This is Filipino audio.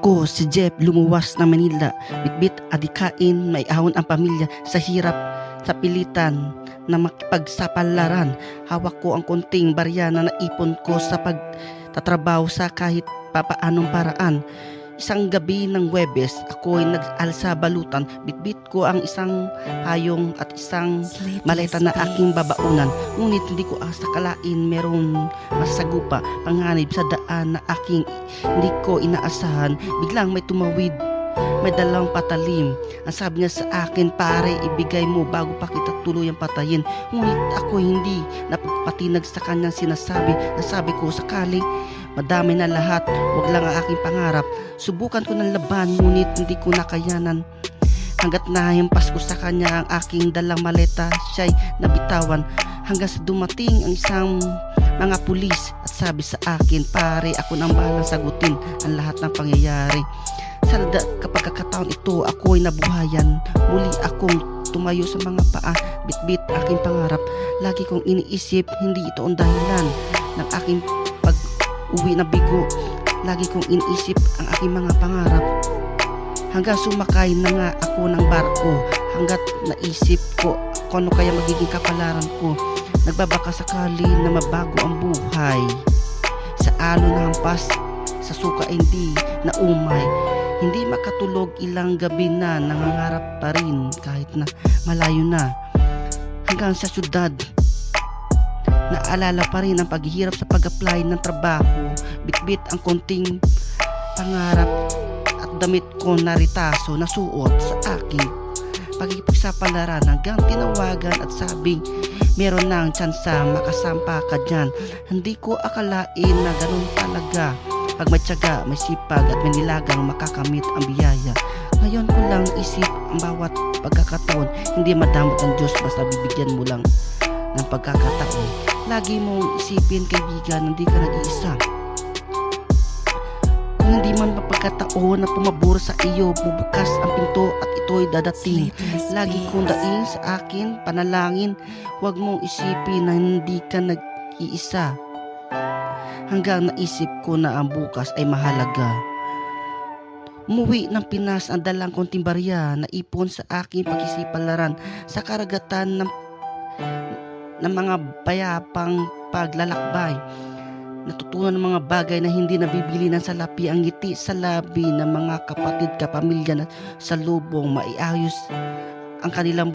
Ako si Jeff lumuwas ng Manila, bitbit adikain, may ahon ang pamilya sa hirap, sa pilitan na makipagsapalaran. Hawak ko ang konting barya na naipon ko sa pagtatrabaho sa kahit papaanong paraan. Isang gabi ng Webes, ako'y nag-alsa balutan, bitbit ko ang isang payong at isang maleta na aking babaunan. Ngunit hindi ko asakalain merong masagupa, panganib sa daan na aking hindi ko inaasahan. Biglang may tumawid, may dalang patalim. Ang sabi niya sa akin, pare, ibigay mo bago pa kita tuluyang patayin. Ngunit ako hindi napagpatinag sa kanyang sinasabi. Nasabi ko, sakali madami na lahat, wag lang ang aking pangarap. Subukan ko ng laban, ngunit hindi ko nakayanan. Hanggat nahimpas ko sa kanya ang aking dalang maleta, siya'y nabitawan. Hanggang sa dumating ang isang mga pulis at sabi sa akin, pare, ako nang bahalang sagutin ang lahat ng pangyayari. Sa kapagkakataon ito, ako'y nabuhayan. Muli akong tumayo sa mga paa, bitbit aking pangarap. Lagi kong iniisip, hindi ito ang dahilan ng aking pag-uwi na bigo. Lagi kong iniisip ang aking mga pangarap. Hanggang sumakay na nga ako ng barko, hanggat naisip ko kung ano kaya magiging kapalaran ko. Nagbabaka sakali na mabago ang buhay. Sa alo na hampas, sa suka hindi na umay. Hindi makatulog, ilang gabi na nangangarap pa rin kahit na malayo na. Hanggang sa syudad, naalala pa rin ang paghihirap sa pag-apply ng trabaho. Bitbit ang konting pangarap at damit ko na ritaso na suot sa aking pagipagsapalaran, hanggang tinawagan at sabing meron nang tsansa, makasampa ka dyan. Hindi ko akalain na ganun talaga. Pag may tiyaga, may sipag at may nilagang, makakamit ang biyaya. Ngayon ko lang isip ang bawat pagkakataon, hindi madamot ang Diyos basta bibigyan mo lang ng pagkakataon. Lagi mong isipin, kaibigan, hindi ka nag-iisa. Kung hindi man mapagkataon na pumabor sa iyo, bubukas ang pinto at ito'y dadating. Lagi kong daing sa akin, panalangin, huwag mong isipin na hindi ka nag-iisa. Hanggang naisip ko na ang bukas ay mahalaga. Umuwi ng Pinas ang dalang konting barya na ipon sa aking pagkisipalaran sa karagatan ng mga bayapang paglalakbay. Natutunan ng mga bagay na hindi nabibili ng salapi, ang ngiti sa labi ng mga kapatid, kapamilya na sa lubong, maiayos ang kanilang